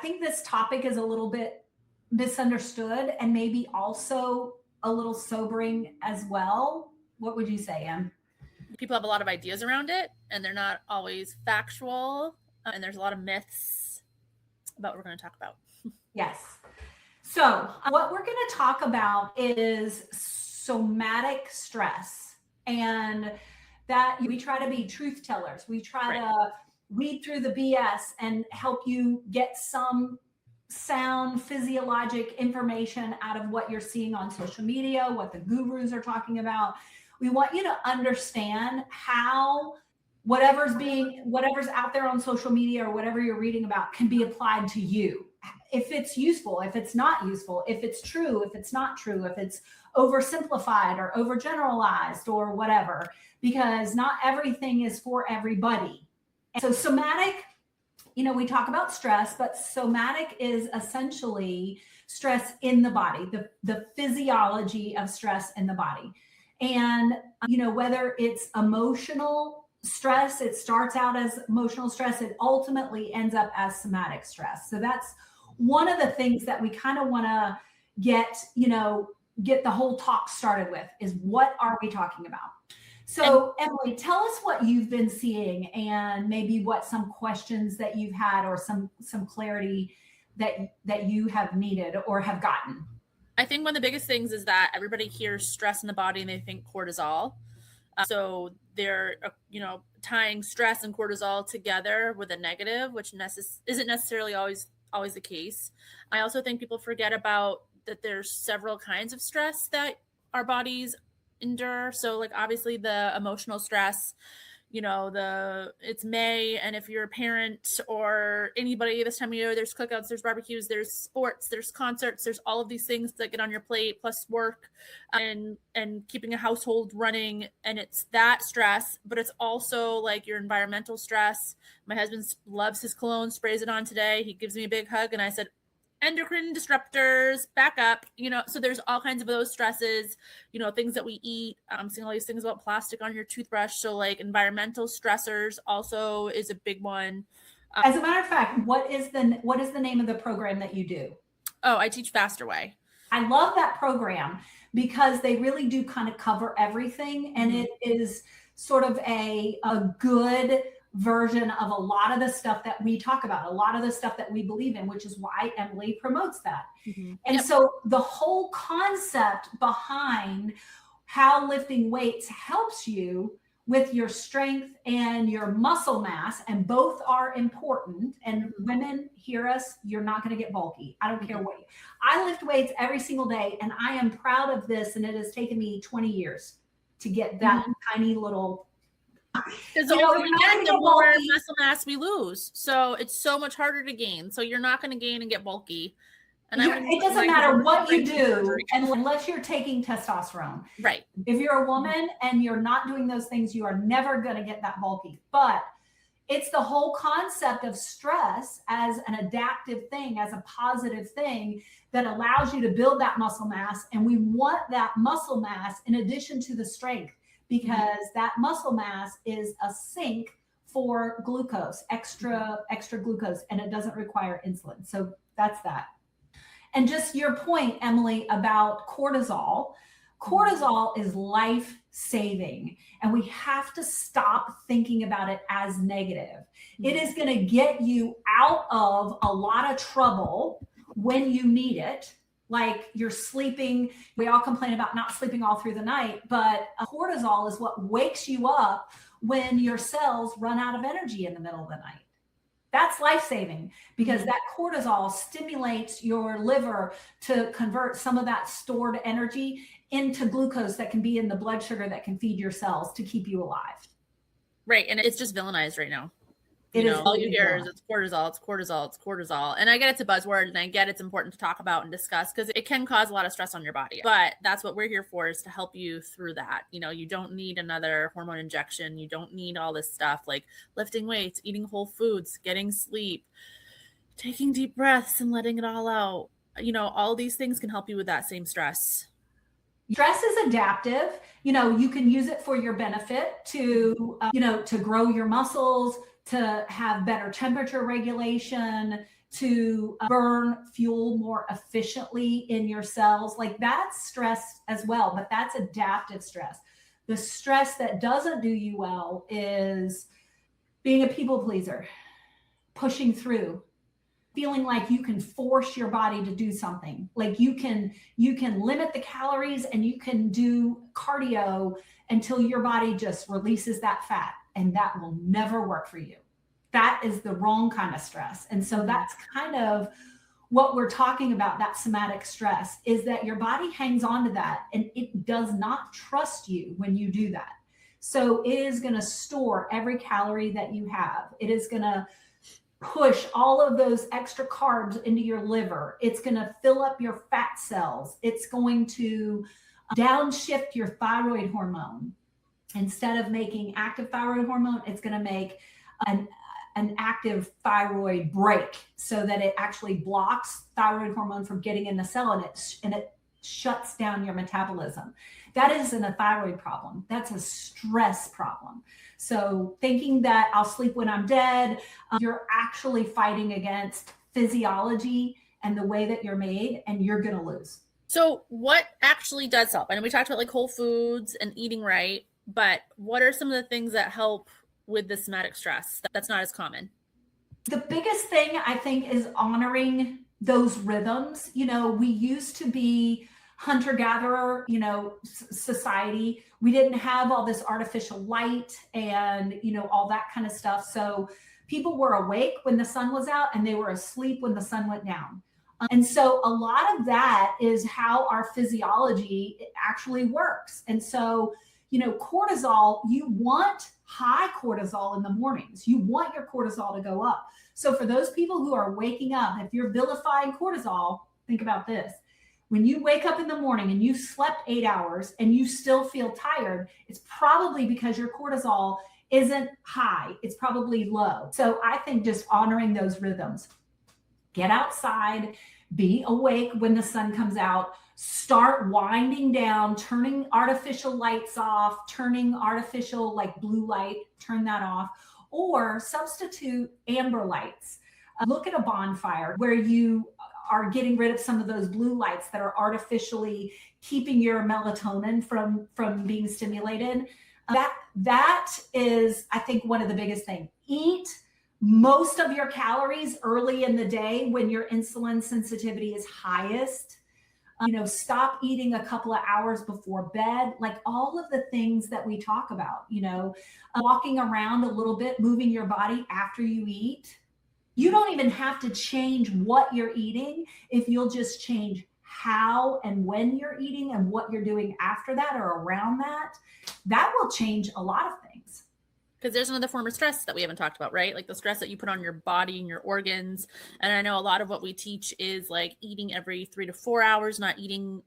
think this topic is a little bit misunderstood and maybe also a little sobering as well. What would you say, Em? People have a lot of ideas around it, and they're not always factual, and there's a lot of myths about what we're going to talk about. Yes. So what we're going to talk about is somatic stress, and that we try to be truth tellers. We try to weed through the BS and help you get some sound physiologic information out of what you're seeing on social media, what the gurus are talking about. We want you to understand how whatever's out there on social media or whatever you're reading about can be applied to you. If it's useful, if it's not useful, if it's true, if it's not true, if it's oversimplified or overgeneralized or whatever, because not everything is for everybody. And so somatic, we talk about stress, but somatic is essentially stress in the body, the physiology of stress in the body. And, whether it's emotional stress, it starts out as emotional stress, it ultimately ends up as somatic stress. So that's one of the things that we kind of want to get the whole talk started with is what are we talking about? So Emily, tell us what you've been seeing and maybe what some questions that you've had or some clarity that you have needed or have gotten. I think one of the biggest things is that everybody hears stress in the body and they think cortisol. So they're, tying stress and cortisol together with a negative, which isn't necessarily always the case. I also think people forget about that there's several kinds of stress that our bodies endure. So like obviously the emotional stress, it's May, and if you're a parent or anybody this time of year, there's cookouts, there's barbecues, there's sports, there's concerts, there's all of these things that get on your plate, plus work and keeping a household running, and it's that stress. But it's also like your environmental stress. My husband loves his cologne, sprays it on today. He gives me a big hug, and I said, endocrine disruptors, back up, so there's all kinds of those stresses, things that we eat. I'm seeing all these things about plastic on your toothbrush. So like environmental stressors also is a big one. As a matter of fact, what is the name of the program that you do? Oh, I teach Faster Way. I love that program because they really do kind of cover everything. And it is sort of a good version of a lot of the stuff that we talk about, a lot of the stuff that we believe in, which is why Emily promotes that. And so the whole concept behind how lifting weights helps you with your strength and your muscle mass, and both are important. And women, hear us, you're not going to get bulky. I don't care what I lift weights every single day, and I am proud of this. And it has taken me 20 years to get that tiny little. Because the older we get, the more muscle mass we lose. So it's so much harder to gain. So you're not going to gain and get bulky. And it doesn't matter what you do unless you're taking testosterone. Right. If you're a woman and you're not doing those things, you are never going to get that bulky. But it's the whole concept of stress as an adaptive thing, as a positive thing that allows you to build that muscle mass. And we want that muscle mass in addition to the strength, because that muscle mass is a sink for glucose, extra glucose, and it doesn't require insulin. So that's that. And just your point, Emily, about cortisol. Cortisol is life-saving, and we have to stop thinking about it as negative. It is going to get you out of a lot of trouble when you need it. Like you're sleeping, we all complain about not sleeping all through the night, but cortisol is what wakes you up when your cells run out of energy in the middle of the night. That's life-saving because that cortisol stimulates your liver to convert some of that stored energy into glucose that can be in the blood sugar that can feed your cells to keep you alive. Right. And it's just villainized right now. All you hear is it's cortisol. And I get it's a buzzword, and I get it's important to talk about and discuss because it can cause a lot of stress on your body. But that's what we're here for, is to help you through that. You don't need another hormone injection. You don't need all this stuff like lifting weights, eating whole foods, getting sleep, taking deep breaths and letting it all out. All these things can help you with that same stress. Stress is adaptive. You can use it for your benefit to grow your muscles, to have better temperature regulation, to burn fuel more efficiently in your cells. Like that's stress as well, but that's adaptive stress. The stress that doesn't do you well is being a people pleaser, pushing through, feeling like you can force your body to do something. Like you can limit the calories and you can do cardio until your body just releases that fat, and that will never work for you. That is the wrong kind of stress. And so that's kind of what we're talking about, that somatic stress, is that your body hangs on to that and it does not trust you when you do that. So it is going to store every calorie that you have. It is going to push all of those extra carbs into your liver. It's going to fill up your fat cells. It's going to downshift your thyroid hormone. Instead of making active thyroid hormone, it's going to make an active thyroid brake so that it actually blocks thyroid hormone from getting in the cell, and it shuts down your metabolism. That isn't a thyroid problem. That's a stress problem. So thinking that I'll sleep when I'm dead, you're actually fighting against physiology and the way that you're made, and you're going to lose. So what actually does help? I know we talked about like whole foods and eating right, but what are some of the things that help with the somatic stress that's not as common? The biggest thing I think is honoring those rhythms. You know, we used to be hunter-gatherer, society. We didn't have all this artificial light and, all that kind of stuff. So people were awake when the sun was out and they were asleep when the sun went down. And so a lot of that is how our physiology actually works. And so, cortisol, you want high cortisol in the mornings. You want your cortisol to go up. So for those people who are waking up, if you're vilifying cortisol, think about this. When you wake up in the morning and you slept 8 hours and you still feel tired, it's probably because your cortisol isn't high. It's probably low. So I think just honoring those rhythms. Get outside, be awake when the sun comes out, start winding down, turning artificial lights off, turning artificial like blue light, turn that off, or substitute amber lights. Look at a bonfire where you are getting rid of some of those blue lights that are artificially keeping your melatonin from being stimulated. That is, I think, one of the biggest things. Eat most of your calories early in the day when your insulin sensitivity is highest. Stop eating a couple of hours before bed, like all of the things that we talk about, walking around a little bit, moving your body after you eat. You don't even have to change what you're eating if you'll just change how and when you're eating and what you're doing after that or around that. That will change a lot of things. Because there's another form of stress that we haven't talked about, right? Like the stress that you put on your body and your organs. And I know a lot of what we teach is like eating every 3 to 4 hours, not eating,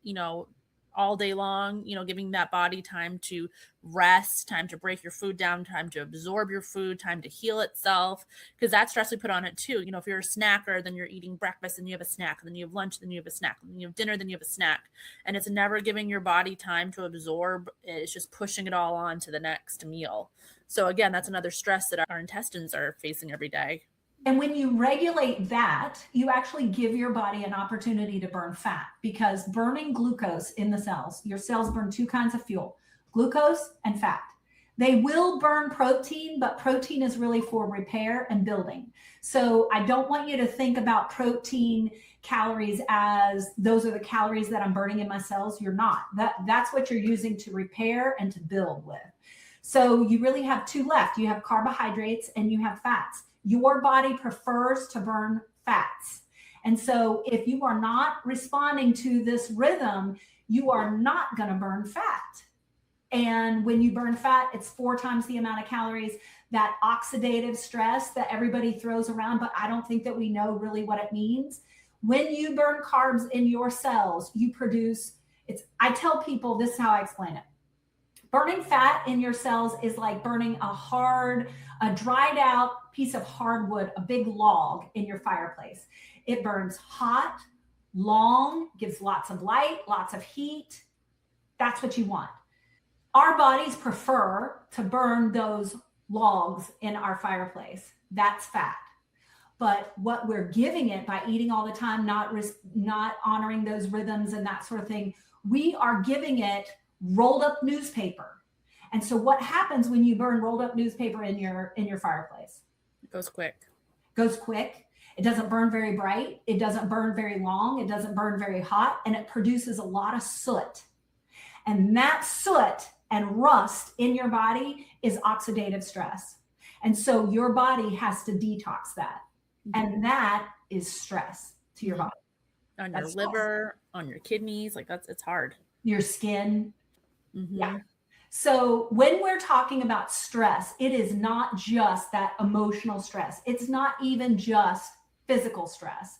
all day long, giving that body time to rest, time to break your food down, time to absorb your food, time to heal itself. Because that stress we put on it too. If you're a snacker, then you're eating breakfast and you have a snack, then you have lunch, then you have a snack, then you have dinner, then you have a snack. And it's never giving your body time to absorb. It's just pushing it all on to the next meal. So again, that's another stress that our intestines are facing every day. And when you regulate that, you actually give your body an opportunity to burn fat, because burning glucose in the cells, your cells burn two kinds of fuel, glucose and fat. They will burn protein, but protein is really for repair and building. So I don't want you to think about protein calories as those are the calories that I'm burning in my cells. You're not. That's what you're using to repair and to build with. So you really have two left. You have carbohydrates and you have fats. Your body prefers to burn fats. And so if you are not responding to this rhythm, you are not going to burn fat. And when you burn fat, it's 4 times the amount of calories. That oxidative stress that everybody throws around, but I don't think that we know really what it means. When you burn carbs in your cells, you produce, I tell people, this is how I explain it. Burning fat in your cells is like burning a dried out piece of hardwood, a big log in your fireplace. It burns hot, long, gives lots of light, lots of heat. That's what you want. Our bodies prefer to burn those logs in our fireplace. That's fat. But what we're giving it by eating all the time, not honoring those rhythms and that sort of thing, we are giving it rolled up newspaper. And so what happens when you burn rolled up newspaper in your fireplace? It goes quick. Goes quick. It doesn't burn very bright. It doesn't burn very long. It doesn't burn very hot. And it produces a lot of soot. And that soot and rust in your body is oxidative stress. And so your body has to detox that. And that is stress to your body. On your liver, on your kidneys, like it's hard. Your skin. Yeah. So when we're talking about stress, it is not just that emotional stress. It's not even just physical stress.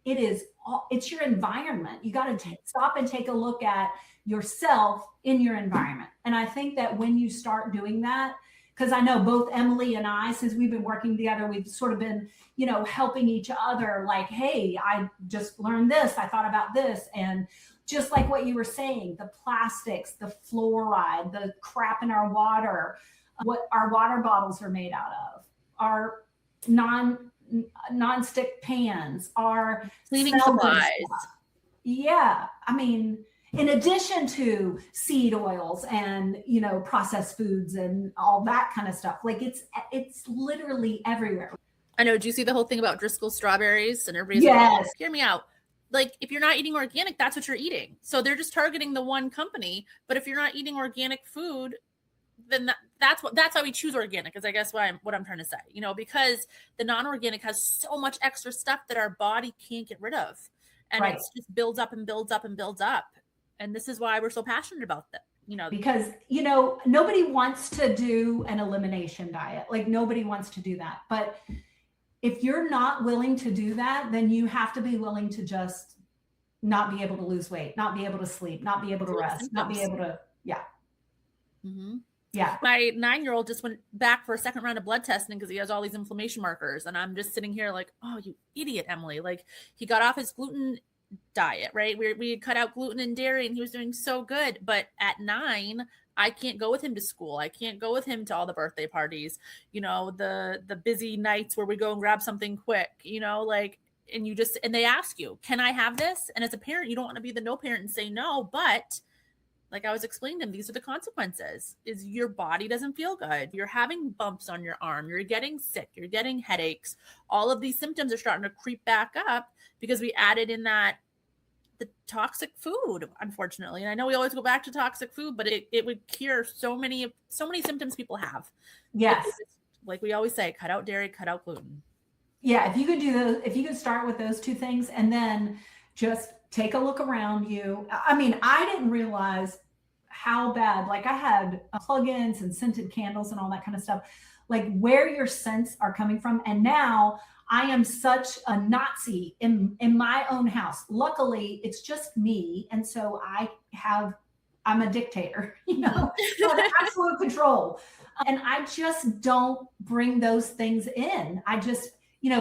It's your environment. You got to stop and take a look at yourself in your environment. And I think that when you start doing that, because I know both Emily and I, since we've been working together, we've sort of been, helping each other like, hey, I just learned this. I thought about this. And just like what you were saying, the plastics, the fluoride, the crap in our water, what our water bottles are made out of, our non-stick pans, our cleaning supplies. Yeah. I mean, in addition to seed oils and, processed foods and all that kind of stuff, like it's literally everywhere. I know. Do you see the whole thing about Driscoll strawberries? And everybody's like, hear me out. Like, if you're not eating organic, that's what you're eating. So they're just targeting the one company. But if you're not eating organic food, then that's why we choose organic, is I guess what I'm trying to say, because the non-organic has so much extra stuff that our body can't get rid of. And it just builds up and builds up and builds up. And this is why we're so passionate about that, because, nobody wants to do an elimination diet. Like nobody wants to do that. But if you're not willing to do that, then you have to be willing to just not be able to lose weight, not be able to sleep, not be able to rest, not be able to, Yeah. My 9-year-old just went back for a second round of blood testing because he has all these inflammation markers. And I'm just sitting here like, oh, you idiot, Emily. Like, he got off his gluten diet, right? We had cut out gluten and dairy and he was doing so good. But at 9, I can't go with him to school. I can't go with him to all the birthday parties, the busy nights where we go and grab something quick, and they ask you, can I have this? And as a parent, you don't want to be the no parent and say no, but like I was explaining to them, these are the consequences. Is your body doesn't feel good. You're having bumps on your arm. You're getting sick. You're getting headaches. All of these symptoms are starting to creep back up because we added in the toxic food, unfortunately. And I know we always go back to toxic food, but it would cure so many symptoms people have. Yes. Like we always say, cut out dairy, cut out gluten. Yeah. If you could do those, if you could start with those two things and then just take a look around you. I mean, I didn't realize how bad, like I had plugins and scented candles and all that kind of stuff, like where your scents are coming from. And now I am such a Nazi in my own house. Luckily, it's just me. And so I'm a dictator, so the absolute control. And I just don't bring those things in. I just,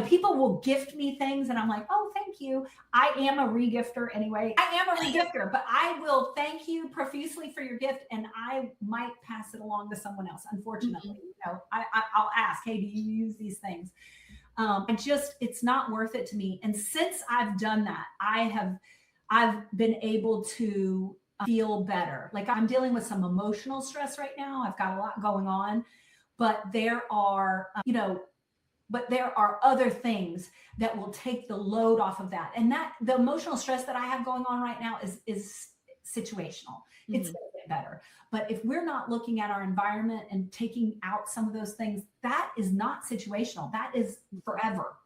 people will gift me things and I'm like, oh, thank you. I am a regifter anyway. I am a regifter, but I will thank you profusely for your gift. And I might pass it along to someone else. Unfortunately, I'll ask, hey, do you use these things? It's not worth it to me. And since I've done that, I've been able to feel better. Like I'm dealing with some emotional stress right now. I've got a lot going on, but there are other things that will take the load off of that. And that the emotional stress that I have going on right now is situational. It's going to get better. But if we're not looking at our environment and taking out some of those things, that is not situational. That is forever.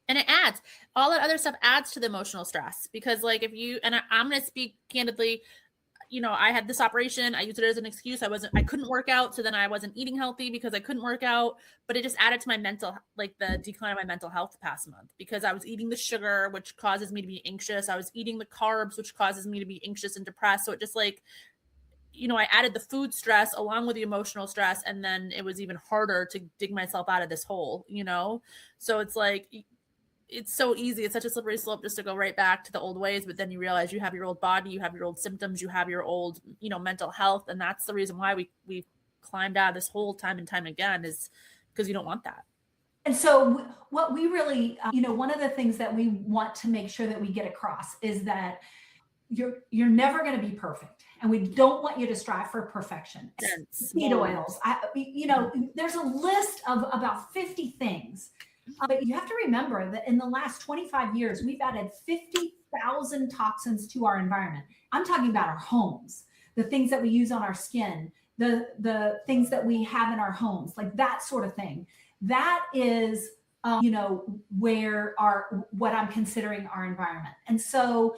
And it adds, all that other stuff adds to the emotional stress because like I'm going to speak candidly, I had this operation. I used it as an excuse. I couldn't work out. So then I wasn't eating healthy because I couldn't work out, but it just added to my the decline of my mental health the past month because I was eating the sugar, which causes me to be anxious. I was eating the carbs, which causes me to be anxious and depressed. So it just I added the food stress along with the emotional stress. And then it was even harder to dig myself out of this hole, So it's like, it's so easy. It's such a slippery slope just to go right back to the old ways. But then you realize you have your old body, you have your old symptoms, you have your old, mental health. And that's the reason why we climbed out of this hole time and time again is because you don't want that. And so what we really, one of the things that we want to make sure that we get across is that you're never going to be perfect, and we don't want you to strive for perfection. Seed oils, there's a list of about 50 things, but you have to remember that in the last 25 years, we've added 50,000 toxins to our environment. I'm talking about our homes, the things that we use on our skin, the things that we have in our homes, like that sort of thing. That is, what I'm considering our environment. And so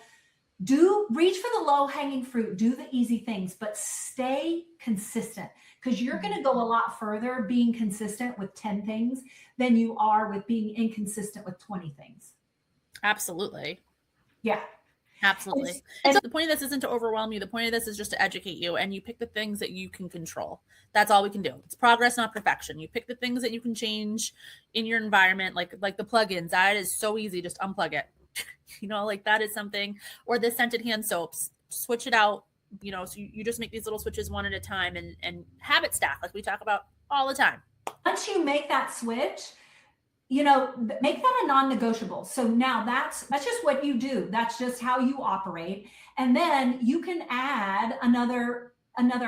reach for the low hanging fruit, do the easy things, but stay consistent, because you're going to go a lot further being consistent with 10 things than you are with being inconsistent with 20 things. Absolutely. Yeah. Absolutely. And so the point of this isn't to overwhelm you. The point of this is just to educate you, and you pick the things that you can control. That's all we can do. It's progress, not perfection. You pick the things that you can change in your environment, like the plugins. That is so easy. Just unplug it. Like that is something, or the scented hand soaps, switch it out, so you just make these little switches one at a time, and habit stack, like we talk about all the time. Once you make that switch, make that a non-negotiable. So now that's just what you do. That's just how you operate. And then you can add another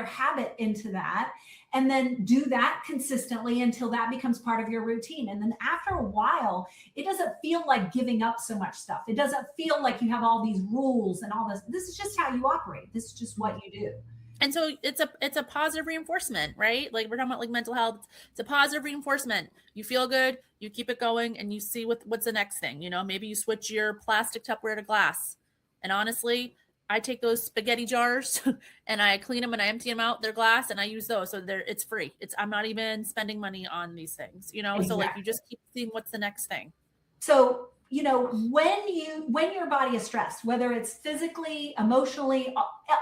habit into that, and then do that consistently until that becomes part of your routine. And then after a while, it doesn't feel like giving up so much stuff. It doesn't feel like you have all these rules and all this. This is just how you operate. This is just what you do. And so it's a positive reinforcement, right? Like we're talking about like mental health. It's a positive reinforcement. You feel good, you keep it going, and you see what's the next thing. Maybe you switch your plastic Tupperware to glass. And honestly, I take those spaghetti jars and I clean them and I empty them out. They're glass, and I use those. So it's free. I'm not even spending money on these things, Exactly. So like you just keep seeing what's the next thing. So, when your body is stressed, whether it's physically, emotionally,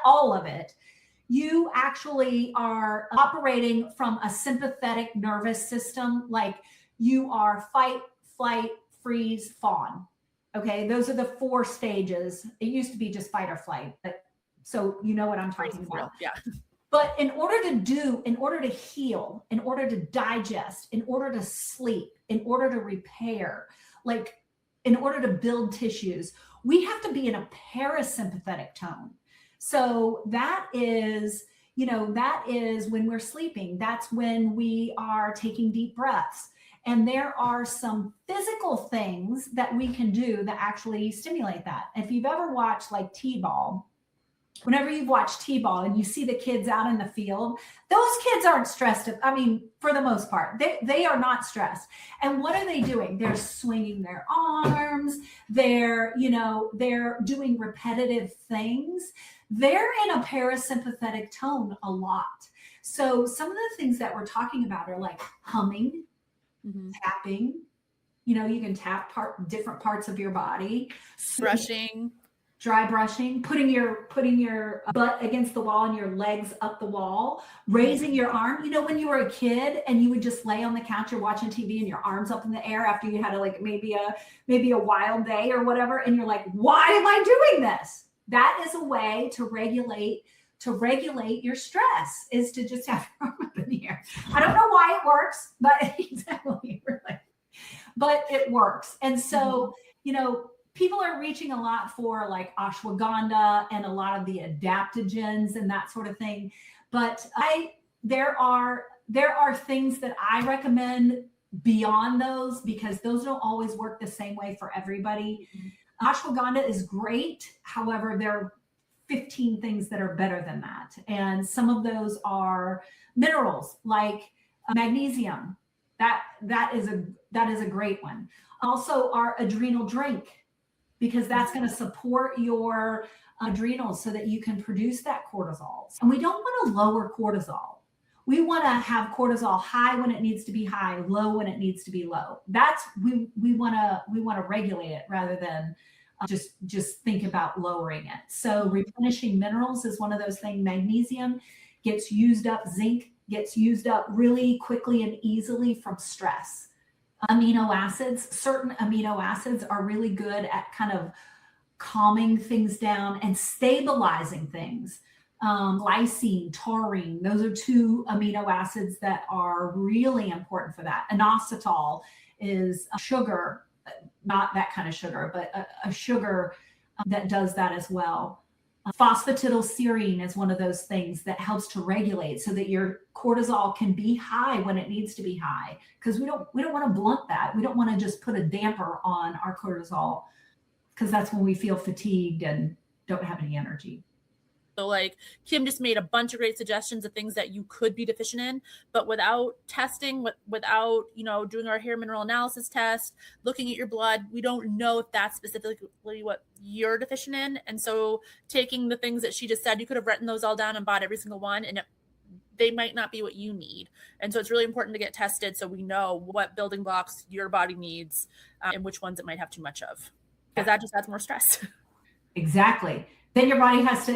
all of it, you actually are operating from a sympathetic nervous system. Like you are fight, flight, freeze, fawn. Okay. Those are the 4 stages. It used to be just fight or flight, but so you know what I'm talking about. Yeah. But in order to heal, in order to digest, in order to sleep, in order to repair, like in order to build tissues, we have to be in a parasympathetic tone. So that is when we're sleeping. That's when we are taking deep breaths. And there are some physical things that we can do that actually stimulate that. If you've ever watched like T-ball, whenever you've watched T-ball and you see the kids out in the field, those kids aren't stressed. I mean, for the most part, they are not stressed. And what are they doing? They're swinging their arms. They're doing repetitive things. They're in a parasympathetic tone a lot. So some of the things that we're talking about are like humming, tapping. You can tap different parts of your body. Brushing. Dry brushing, putting your butt against the wall and your legs up the wall, raising your arm. When you were a kid and you would just lay on the couch or watching TV and your arms up in the air after you had maybe a wild day or whatever, and you're like, why am I doing this? That is a way to regulate your stress, is to just have your arm up in the air. I don't know why it works, but exactly, really. But it works. And so, people are reaching a lot for like ashwagandha and a lot of the adaptogens and that sort of thing. But there are things that I recommend beyond those, because those don't always work the same way for everybody. Ashwagandha is great. However, there are 15 things that are better than that. And some of those are minerals like magnesium. That is a great one. Also, our adrenal drink, because that's going to support your adrenals so that you can produce that cortisol. And we don't want to lower cortisol. We want to have cortisol high when it needs to be high, low when it needs to be low. We want to regulate it rather than just think about lowering it. So replenishing minerals is one of those things. Magnesium gets used up. Zinc gets used up really quickly and easily from stress. Certain amino acids are really good at kind of calming things down and stabilizing things. Lysine, taurine, those are 2 amino acids that are really important for that. Inositol is sugar, not that kind of sugar, but a sugar that does that as well. Phosphatidylserine is one of those things that helps to regulate so that your cortisol can be high when it needs to be high, because we don't want to blunt that. We don't want to just put a damper on our cortisol, because that's when we feel fatigued and don't have any energy. So like Kim just made a bunch of great suggestions of things that you could be deficient in, but without testing, without, doing our hair mineral analysis test, looking at your blood, we don't know if that's specifically what you're deficient in. And so taking the things that she just said, you could have written those all down and bought every single one, and they might not be what you need. And so it's really important to get tested so we know what building blocks your body needs and which ones it might have too much of, because that just adds more stress. Exactly. Then your body has to,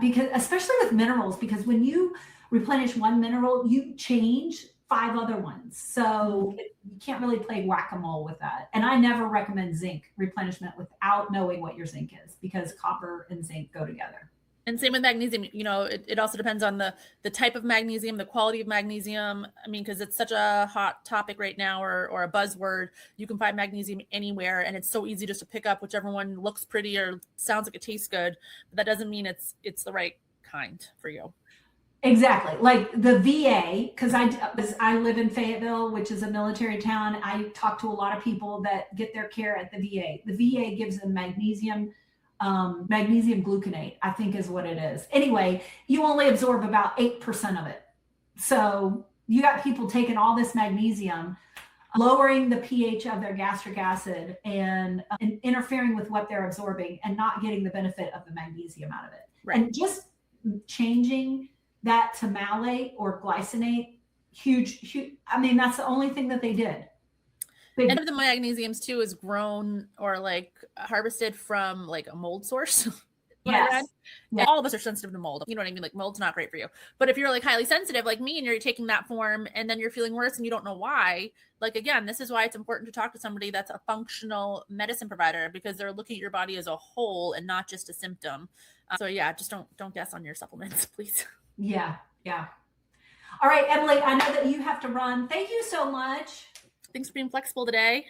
because especially with minerals, because when you replenish one mineral, you change 5 other ones. So you can't really play whack-a-mole with that. And I never recommend zinc replenishment without knowing what your zinc is, because copper and zinc go together. And same with magnesium, it also depends on the type of magnesium, the quality of magnesium. I mean, because it's such a hot topic right now, or a buzzword. You can find magnesium anywhere, and it's so easy just to pick up whichever one looks pretty or sounds like it tastes good. But that doesn't mean it's the right kind for you. Exactly. Like the VA, because I live in Fayetteville, which is a military town. I talk to a lot of people that get their care at the VA. The VA gives them magnesium gluconate, I think is what it is. Anyway, you only absorb about 8% of it. So you got people taking all this magnesium, lowering the pH of their gastric acid and interfering with what they're absorbing and not getting the benefit of the magnesium out of it. Right. And just changing that to malate or glycinate, huge. I mean, that's the only thing that they did. And of the magnesiums too is grown or like harvested from like a mold source. Yes. Yeah. All of us are sensitive to mold. You know what I mean? Like mold's not great for you. But if you're like highly sensitive like me and you're taking that form and then you're feeling worse and you don't know why, like again, this is why it's important to talk to somebody that's a functional medicine provider, because they're looking at your body as a whole and not just a symptom. So yeah, just don't guess on your supplements, please. Yeah. All right, Emily, I know that you have to run. Thank you so much. Thanks for being flexible today.